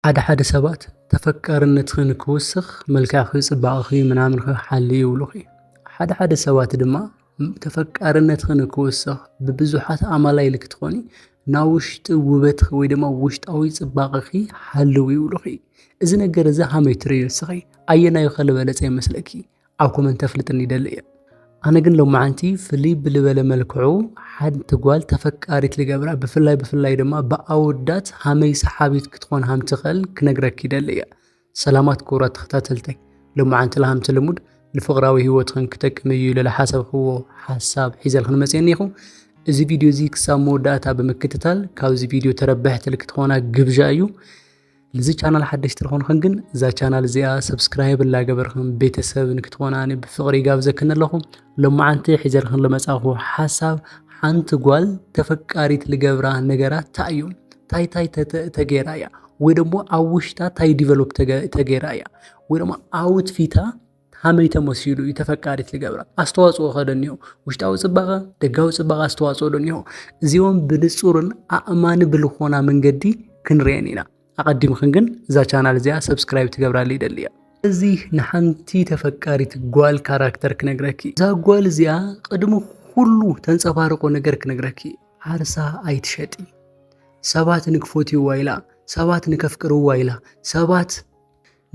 ሓደ ሰባት ተፈቃርነትህን ክውስኽ መልክዕኺ ጽባቕኺ ምናምን ክሓሊ ይብሉኺ ሓደ ሰባት ድማ ተፈቃርነትህን ክውስኽ ብብዙሓት ኣማላይ ልክትኾኒ ናብ ውሽጢ ውበትኺ ወይ ድማ ውሽጣዊ ጽባቕኺ ሓልው ይብሉኺ እዚ ነገር እዚ ሀመይ ትርእዮ ንስኺ ኣየናዩ ኸልበለፀ ይመስለኪ ኣብ ኮመንት ተፍልጥኒ ይደሊ እየ ኣነ ግን ሎማዓንቲ ፍልይ ብልበለ መልክዑ ሓንቲ ጓል ተፈቃሪት ልገብራ ብፍላይ ድማ ብኣወዳት ሀመይ ሰሓቢት ክትኾን ሃም ትኽእል ክነግረኪ ይደሊ እየ ሰላማት ክቡራት ተኸታተልተይ ሎማዓንቲ ለሃምቲ ልሙድ ንፍቕራዊ ህይወትኽን ክጠቅም እዩ ኢለ ዝሓሰብክዎ ሓሳብ ሒዘልክን መፅአኒ ኢኹ እዚ ቪድዮ እዚ ክሳብ መወዳእታ ብምክትታል ካብዚ ቪድዮ ተረባሕቲ ልክትኾና ግብዣ እዩ لذي channel حدش تلخون خنجن ذا channel زي سبسكرايب لا جبرخن بيتساب إنك تكون أنا بفقري جاب زكنا لهم لما عنتي حجر خن لما تأخذ حساب حنت قال تفكرت لجبره نجارات تعيون تاي تجرايا ويدمو أوشتا تاي develop تجرايا ويدمو أوت فيتا همي تمسيلو يتفكرت لجبره أستواصل خدنيو وشتاو صبغة دجاو صبغة أستواصل دنيو زيون بنصورن أمان بالخونا من جدي كنريانينا أقدم خنجن ذا channel زي سبسكرايب تجبر لي دليا زي نحنتي تفكرت قال كاركتر كنجركي ذا قال زي قدمو كله تنصفارقو نجر كنجركي عرسا أيتشتي سبات نكفوتي وايلا سبات نكفكرو وايلا سبات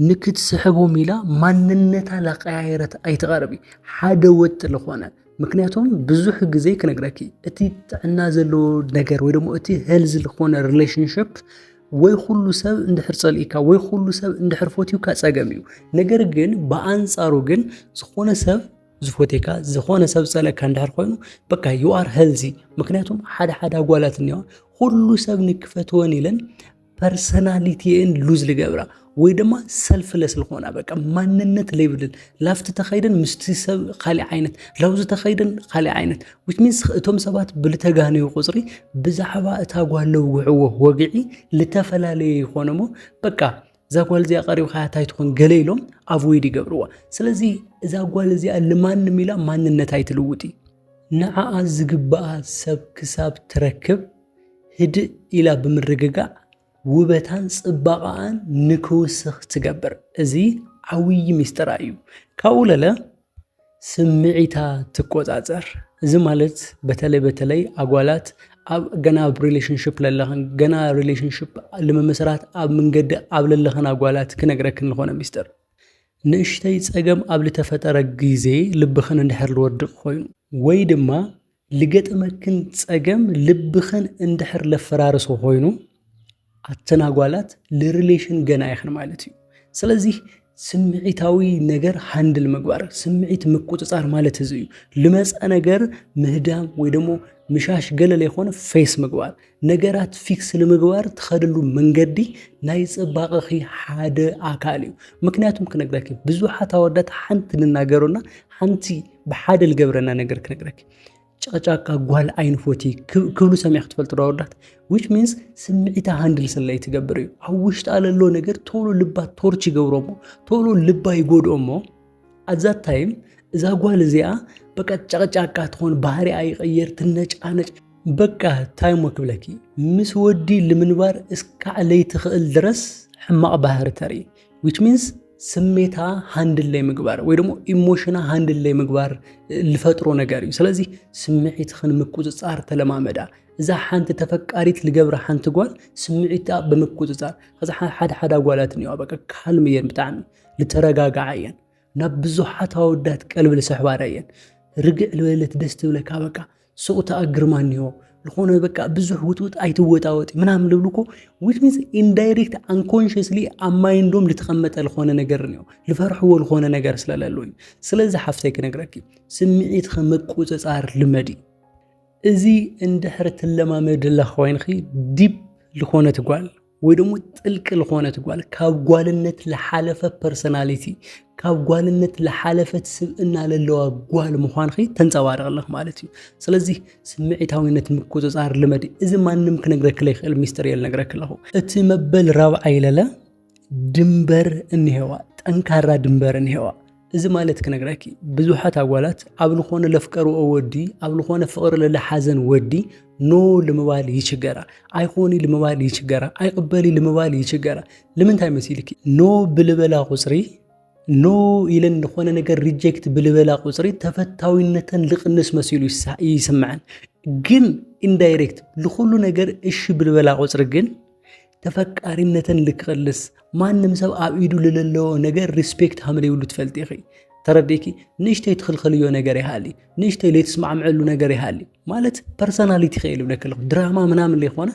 نكت سحبو ميلا ماننتا لقايرت أيتغربي حدا وت لخوانا ምክንያቱም ብዙሕ ጊዜ ክነግረኪ እቲ ተናዘሉ ነገር ወይ ደግሞ እቲ ሄልዝ ለኾነ ሪሌሽንሺፕ ወይ ሁሉ ሰብ እንድሕር ጸልኢካ ወይ ሁሉ ሰብ እንድሕር ፎቲውካ ጸገምዩ ነገር ግን በአንጻሩ ግን ዝኾነ ሰብ ዝፎቴካ ዝኾነ ሰብ ጸለካ እንድሕር ኮይኑ በቃ you are healthy ምክንያቱም ሓደ ጓላት ነው ሁሉ ሰብ ንክፈትወን ይለን ፐርሰናሊቲን ሉዝ ልገብራ ወይ ድማ ሰልፍለስ ልኾና በቃ ማንነት ሌቭልን ላፍት ተኸይደን ምስትሰብ ኻሊ ዓይነት ላውዝ ተኸይደን ኻሊ ዓይነት which means እቶም ሰባት ብልተጋነዩ ቁጽሪ ብዛዕባ እታ ጓለው ውዕዎ ወግዒ ልተፈላለየ ይኾነሞ በቃ ዛጓል እዚኣ ቀሪው ኻያታይ ትኾን ገለይሎም አቮይድ ይገብርዋ ስለዚ ዛጓል እዚኣ ለማን ሚላ ማንነት አይትልውጢ ንዓኣ ዝግባኣ ሰብ ክሳብ ትረክብ ህድ ኢላ ብምርግጋ ውበታን ጽባቃን ንክውስኽ ትገብር እዚ ዓውይ ሚስጥር እዩ ካውለለ ስምዒታ ትቆጻጸር እዚ ማለት በተለይ አጓላት ኣብ ገና ሪሌሽንሺፕ ለለኸን ገና ሪሌሽንሺፕ ለመመስራት ኣብ መንገድ ኣብ ለለኸን አጓላት ክነግረክን ለኾነ ሚስጥር ንእሽተይ ጸገም ኣብ ልተፈጠረ ጊዜ ልብኽን እንድሕር ልወድቕ ኮይኑ ወይ ድማ ልገጠመክን ጸገም ልብኽን እንድሕር ለፈራርሶ ኮይኑ አተናጓላት ለሪሌሽን ገና ይኽን ማለት እዩ ስለዚህ ስምዒታዊ ነገር ሃንድል ምግባር ስምዒት ምቁጽጻር ማለት እዚ እዩ ልመጸ ነገር ምህዳም ወይ ደሞ ምሻሽ ገለለ ይኾነ ፌስ ምግባር ነገራት ፊክስ ለምግባር ተኸድሉ መንገዲ ናይ ጽባቕኺ ሓደ አካል እዩ ምክንያቱም ክነግረኪ ብዙሓት አወዳት ሓንቲ ንናገሩና ሓንቲ በሓደ ልገብረና ነገር ክነግረኪ ጫጫቃ ጓል አይን ፎቲ ክብሉ ሰሚዕ ክትፈልጥ ዳወዳት which means ስምዒታ ሃንድል ስለይ ትገብር እዩ ኣብ ውሽጥ አለሎ ነገር ቶሎ ልባ ቶርች ይገብሮሞ ቶሎ ልባ ይጎድኦሞ at that time እዛ ጓል እዚኣ በቃ ጫጫቃ ትሆን ባህሪ አይቀየር ትነጫነጭ በቃ ታይም ወክብለኪ ምስ ወዲ ለምንባር እስካዕለይ ትኽእል ድረስ ሕማቕ ባህሪ ተሪ which means ስሜታ ሃንድል ላይ ምግባር ወይ ደግሞ ኢሞሽና ሃንድል ላይ ምግባር ልፈጥሮ ነገር እዩ ስለዚ ስምዒትኽን ምቁጽጻር ተለማመዳ እዛ ሓንቲ ተፈቃሪት ልገብራ ሓንቲ ጓል ስምዒታ በምቁጽጻር ከዛ ሓደ ጓላት ነው በቃ ካልም የን ብጣዕሚ ልተረጋጋዓየን ናብ ብዙሓት አወዳት ቀልብ ልሰሕባራየን ርግዕ ልበለት ደስ ትብለካ በቃ ሱቕታ አግርማኒዮ ለኾነ በቃ ብዙሕ ውጥውጥ አይትወጣወጥ ምናምን ልብልኮ which means indirect unconsciously አማይንዶም ልተቀመጠ ለኾነ ነገር ነው ልፈርሕዎ ለኾነ ነገር ስለለሉኝ ስለዚህ ሓፍተይ ክነግረኪ ስምዒት ከመቁጽጻር ልመዲ እዚ እንድሕር ትለማመድ ለኾይንኺ ዲፕ ለኾነ ትጓል ወይ ደግሞ ጥልቅ ለኾነ ትጓል ካብ ጓልነት ለሓለፈ ፐርሰናሊቲ ካብ ጓልነት ለሓለፈት ስብእና ለለዋ ጓል ምዃንኺ ተንጸባርቕልህ ማለት እዩ ስለዚህ ስምዒታዊነት ምቁጽጻር ልመዲ እዚ ማንም ክነግረክ ለይኽእል ሚስጥር የል ነግረክለኹ እቲ መበል ራብዓይ ለለ ድንበር እንሄዋ ጠንካራ ድንበር እንሄዋ እዚ ማለት ክነግረኪ ብዙሓት ኣጓላት ኣብ ዝኾነ ለፍቀርኦ ወዲ ኣብ ዝኾነ ፍቕሪ ለሓዘን ወዲ ኖ ልምባል ይችገራ ኣይኾኒ ልምባል ይችገራ ኣይቅበሊ ልምባል ይችገራ ንምንታይ መሲልኪ ኖ ብልበላ ቁፅሪ ኖ ኢለን ዝኾነ ነገር ሪጀክት ብልበላ ቁፅሪ ተፈታዊነተን ልቕንስ መሲሉ ይስምዐን ግን ኢንዳይሬክት ለኹሉ ነገር እሺ ብልበላ ቁፅሪ ግን ተፈቃሪነተን ልክቕልስ ማንም ሰብ ኣብ ኢዱ ለለዎ ነገር ሪስፔክት ሃምለይብሉ ትፈልጥ ኢኺ ተረዲኪ ንእሽተይ ትኽልኽልዮ ነገር ይሃሊ ንእሽተይ ለይትስማዕምዐሉ ነገር ይሃሊ ማለት ፐርሰናሊቲ ኸይል ብለክልኹ ድራማ ምናምን ለይኾነ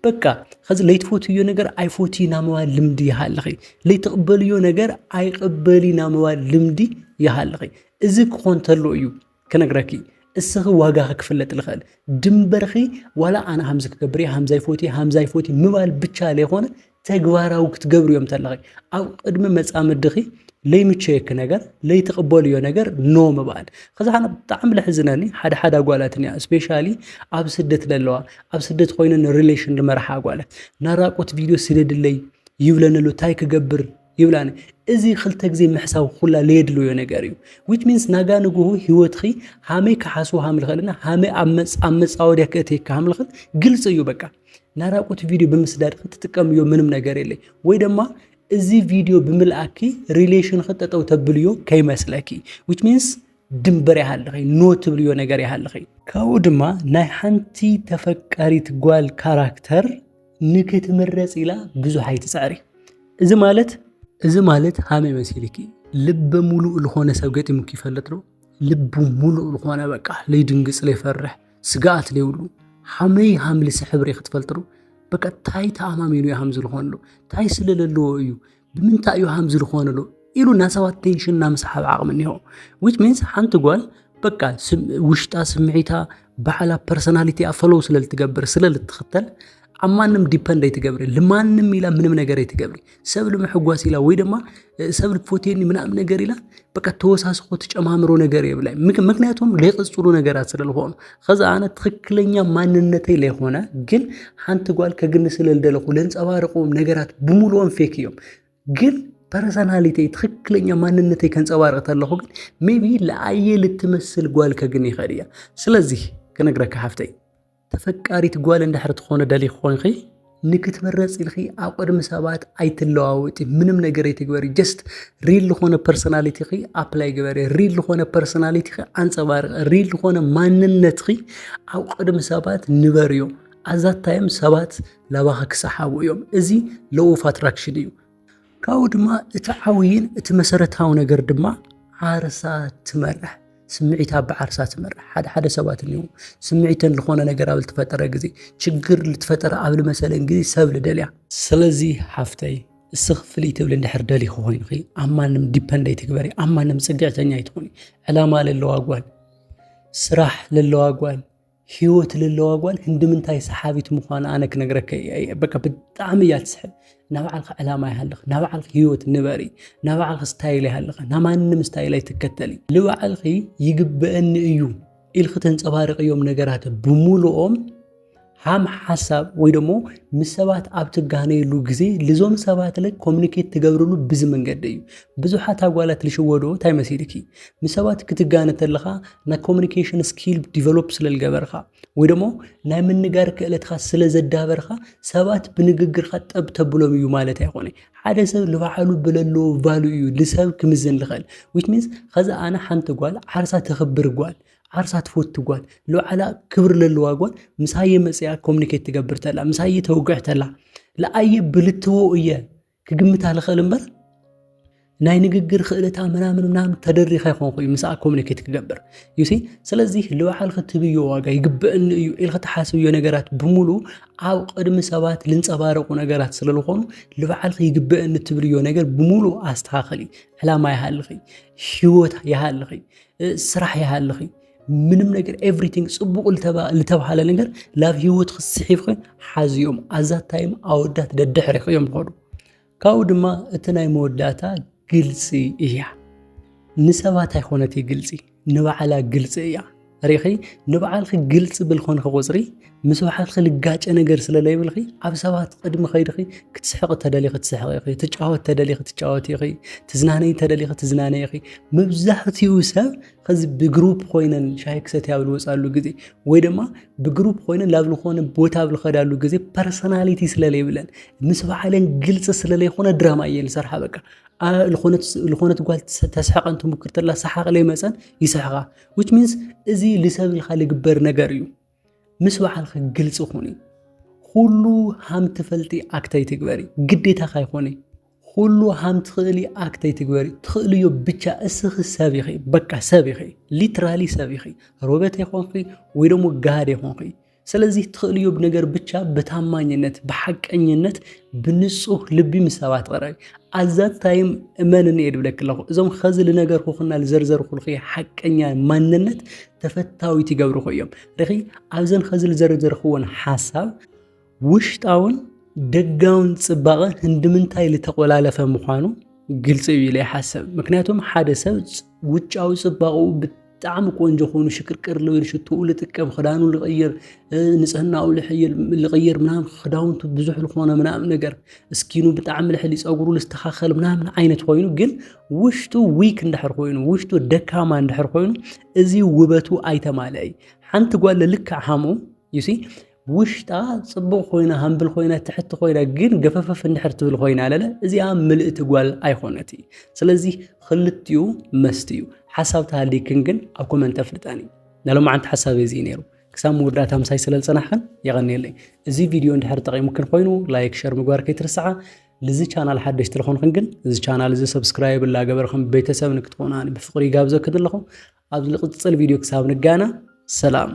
በቃ ከዚ ለይትፎትዮ ነገር ኣይፎቲ ናመባል ልምዲ ይሃልኺ ለይትቕበልዮ ነገር ኣይቕበሊ ናመባል ልምዲ ይሃልኺ እዚ ክኾን ተሎ እዩ ክነግረኪ እስኺ ዋጋ ክፍለጥ ልኽእል ድንበርኺ ዋላ ኣነ ሃምዚ ክገብር ሃምዛይ ፎቲ ምባል ብቻ ለይኾነ ተግባራዊ ክትገብር እዮም ተለኺ ኣብ ቅድሚ መጻምድኺ ለይምቸየክ ነገር ለይትቕበልዮ ነገር ኖ ምባል ከዚ ሓነ ብጣዕሚ ልሕዝነኒ ሓደ ኣጓላትን እያ ስፔሻሊ ኣብ ስደት ለለዋ ኣብ ስደት ኮይነን ሪሌሽን ልመርሓ ኣጓላት ናራቆት ቪድዮ ስደድለይ ይብለንሉ ታይ ክገብር ይብላኒ እዚ ክልተ ግዜ ምሕሳብ ኩላ ለየድልዮ ነገር እዩ which means ናጋ ንግሁ ህይወትኺ ሃመይ ክሓስቡ ሃምልኽልና ሃመይ ኣብ መጻወድያ ክእትየካ ሃምልኽል ግልጽ እዩ በቃ ናራቆት ቪድዮ ብምስዳድ ክትጥቀምዮ ምንም ነገር የለይ ወይ ድማ እዚ ቪድዮ ብምልኣኪ ሪሌሽን ክጠጠው ተብልዮ ከይመስለኪ which means ድንበር ይሃልኺ ኖ ትብልዮ ነገር ይሃልኺ ካብኡ ድማ ናይ ሓንቲ ተፈቃሪት ጓል ካራክተር ንክትምረጽ ኢላ ብዙሕ ኣይትፅዕሪ እዚ ማለት ሃመይ መሲልኪ ልበ ሙሉእ ዝኾነ ሰብ ገጢሙክ ይፈልጥ ዶ ልቡ ሙሉእ ዝኾነ በቃ ለይድንግጽ ለይፈርሕ ስጋኣት ለይብሉ ሃመይ ሃምሊ ስሕብሪ ክትፈልጥ ዶ በቃ ታይ ተኣማሚኑ ሃምዚ ዝኾነሉ ታይ ስለለለዎ እዩ ብምንታይ እዩ ሃምዚ ዝኾነሉ ኢሉ ናሰባት ቴንሽን ናምስሓብ ዓቕሚ እኒሆ which means ሓንቲ ጓል በቃ ውሽጣ ስምዒታ ባዕላ ፐርሰናሊቲ ኣፈለው ስለልትገብር ስለልትኽተል ኣብ ማንም ዲፐንድ ኣይትገብሪ ለማንም ኢላ ምንም ነገር ኣይትገብሪ ሰብ ልምሕጓስ ኢላ ወይ ድማ ሰብ ልፎቴኒ ምናምን ነገር ኢላ በቃ ተወሳስኾ ተጨማምሮ ነገር የብላይ ምክንያቱም ለይቕጽሉ ነገራት ስለልኾኑ ከዛ ኣነ ትክክለኛ ማንነተይ ለይኾነ ግን ሓንቲ ጓል ከግንስለልደለኹ ለንጸባርቆም ነገራት ብምሉኦም ፌክ እዮም ግን ፐርሰናሊቲ ትክክለኛ ማንነተይ ከንጸባርቕ ተለኹ ግን ሜቢ ለኣየ ልትመስል ጓል ከግን ይኽእል እያ ስለዚህ ክነግረካ ሓፍተይ ተፈቃሪት ጓል እንድሕር ትኾነ ደሊኽ ኮይንኺ ንክትመረጽ ኢልኺ ኣብ ቅድሚ ሰባት ኣይትለዋወጢ ምንም ነገር ኣይትግበሪ ጀስት ሪል ዝኾነ ፐርሰናሊቲኺ ኣፕላይ ግበሪ ሪል ዝኾነ ፐርሰናሊቲኺ ኣንጸባርቕ ሪል ዝኾነ ማንነትኺ ኣብ ቅድሚ ሰባት ንበርዮ ኣዛታይም ሰባት ለባኸ ክሰሓቡ እዮም እዚ ሎው ኦፍ ኣትራክሽን እዩ ካብኡ ድማ እቲ ዓውይን እቲ መሰረታዊ ነገር ድማ ዓርሳ ትመርሕ ስምዒታ ብዓርሳ ትመርሕ ሓደ ሰባት እንዩ ስምዒተን ዝኾነ ነገር ኣብ ልትፈጠረ ግዜ ችግር ልትፈጠረ ኣብ ልመሰለን ግዜ ሰብ ልደልያ ስለዚ ሓፍተይ እስኽ ፍልይ ትብል እንድሕር ደሊኹ ኮይንኺ ኣብ ማንም ዲፐንድ ኣይትግበሪ ኣብ ማንም ጽግዕተኛ ኣይትኾኒ ዕላማ ለለዋ ጓል ስራሕ ለለዋ ጓል ህይወት ለለዋ ጓል ህንድምንታይ ሰሓቢት ምዃና ኣነ ክነግረከ በቃ ብጣዕሚ እያ ትስሕብ ናባዓልኻ ዕላማ ይሃልኽ ናባዓልኺ ህይወት ንበሪ ናባዓልኺ ስታይል ይሃልኽ ናማንም ስታይል ኣይትከተሊ ልባዓልኺ ይግበአኒ እዩ ኢልኺ ተንጸባርቕ እዮም ነገራት ብምሉኦም ሃም ሓሳብ ወይ ደሞ ምስ ሰባት ኣብ ትጋነየሉ ግዜ ልዞም ሰባት ለ ኮሚኒኬት ትገብርሉ ብዚ መንገዲ እዩ ብዙሓት ኣጓላት ልሽወዶ ታይ መሲልኪ ምስ ሰባት ክትጋነ ተለኻ ናይ ኮሚኒኬሽን ስኪል ዲቨሎፕ ስለልገበርኻ ወይ ደሞ ናይ ምንጋር ክእለትኻ ስለዘዳበርኻ ሰባት ብንግግርካ ጠብ ተብሎም እዩ ማለት ኣይኾነ ሓደ ሰብ ልባዓሉ ብለለዎ ቫሉ እዩ ልሰብ ክምዝን ልኽእል which means ከዛ ኣነ ሓንቲ ጓል ዓርሳ ተኽብር ጓል ዓርሳ ትፎት ጓል ለዓላ ክብር ለለዋ ጓል ምሳየ መጽያ ኮሚኒኬት ትገብር ተላ ምሳየ ተውግዕ ተላ ለኣየ ብልትዎ እየ ክግምታ ልኽእል እምበር ናይ ንግግር ክእለታ ምናምን ተደሪኸ ይኾንኩ ምሳኣ ኮሚኒኬት ክገብር ዩሲ ስለዚ ለባዓልኺ ትብዮ ዋጋ ይግበአኒ እዩ ኢልኺ ተሓስብዮ ነገራት ብምሉ ኣብ ቅድሚ ሰባት ልንጸባረቑ ነገራት ስለልኾኑ ለባዓልኺ ይግበአኒ ትብልዮ ነገር ብምሉ ኣስተኻኽሊ ዕላማ ይሃልኺ ህይወት ይሃልኺ ስራሕ ይሃልኺ ምንም ነገር ኤቭሪቲንግ ጽቡቕ ልተባሃለ ነገር ላብ ህይወት ክስሒፍኺ ሓዝዮም ኣዛታይም ኣወዳት ደድሕሪኽ እዮም ዝኸዱ ካብኡ ድማ እቲ ናይ መወዳእታ ግልፂ እያ ንሰባት ኣይኮነት ግልፂ ንባዕላ ግልፂ እያ ሪኺ ንባዕልኺ ግልፂ ብልኾንኺ ቁፅሪ ምስ ባዕልኻ ልጋጨ ነገር ስለ ዘይብልኺ ኣብ ሰባት ቅድሚ ኸይድኺ ክትስሕቕ ተደሊኺ ትስሕቕ ኢኺ ትጫወት ተደሊኺ ትጫወት ኢኺ ትዝናነይ ተደሊኺ ትዝናነይ ኢኺ መብዛሕትኡ ሰብ ከዚ ብግሩፕ ኮይነን ሻሂ ክሰትያ ኣብ ዝወፃሉ ግዜ ወይ ድማ ብግሩፕ ኮይነን ላብ ዝኾነ ቦታ ኣብ ዝኸዳሉ ግዜ ፐርሰናሊቲ ስለ ዘይብለን ምስ ባዕለን ግልፂ ስለ ዘይኮነ ድራማ እየን ዝሰርሓ በቃ ልኾነት ጓል ተስሕቐ እንትሙክር ተላ ሰሓቕ ለይመፀን ይስሕቓ which means እዚ ልሰብ ኢልካ ልግበር ነገር እዩ ምስ ባዕልኻ ግልፂ ሁኒ ኩሉ ሃም ትፈልጢ ኣክተይ ትግበሪ ግዴታኻ ይኾነ ኩሉ ሃም ትኽእሊ ኣክተይ ትግበሪ ትኽእልዮ ብቻ እስኺ ሰብ ኢኺ በቃ ሰብ ኢኺ ሊትራሊ ሰብ ኢኺ ሮበት ይኾንኺ ወይ ደሞ ጋድ ይኾንኺ ስለዚ ትኽእልዮ ነገር ብቻ በታማኝነት በሐቀኝነት ብንጹህ ልቢ ምስ ሰባት ቀረቢ ኣዛት ታይም እመንኒ የድብለክለኹ እዞም ኸዚ ልነገር ኩኽና ልዘርዘርኩልኺ ሓቀኛ ማንነት ተፈታዊት ይገብርኹ እዮም ርኺ ኣብዘን ኸዚ ልዘርዘርኽዎን ሓሳብ ውሽጣውን ደጋውን ጽባቐ ህንድምንታይ ልተቆላለፈ ምዃኑ ግልጽ እዩ ኢለ ይሓስብ ምክንያቱም ሓደ ሰብ ውጫዊ ጽባቐኡ ብጣዕሚ ቆንጆ ኮይኑ ሽክርክር ልብል ሽቱኡ ልጥቀም ክዳኑ ልቕይር ንጽህናኡ ልቕይር ምናምን ክዳውንቱ ብዙሕ ልኾነ ምናምን ነገር እስኪኑ ብጣዕሚ ልሕሊ ፀጉሩ ልስተኻኸል ምናምን ዓይነት ኮይኑ ግን ውሽጡ ዊክ እንድሕር ኮይኑ ውሽጡ ደካማ እንድሕር ኮይኑ እዚ ውበቱ ኣይተማልአይ ሓንቲ ጓል ልክዕ ሃምኡ ዩሲ ውሽጣ ጽቡቕ ኮይና ሃምብል ኮይና ትሕቲ ኮይና ግን ገፈፈፍ እንድሕር ትብል ኮይና ኣለለ እዚኣ ምልእቲ ጓል ኣይኮነቲ ስለዚ ክልቲኡ መስት እዩ ሓሳብ ተሃልይክን ግን ኣብ ኮመንት ኣፍልጣኒ ናሎማዓንቲ ሓሳብ እዚ ነይሩ ክሳብ መወዳእታ ምሳይ ስለ ዝፀናሕክን የቐኒየለይ እዚ ቪድዮ እንድሕር ጠቒሙክን ኮይኑ ላይክ ሸር ምግባር ከይትርስዓ لزي channel حدش تلخون خنجن لزي channel لزي سبسكرايب لا قبركم بيتسابنك تكوناني بفقري قابزة كده لكم عبد القدس الفيديو كساب نجانا سلام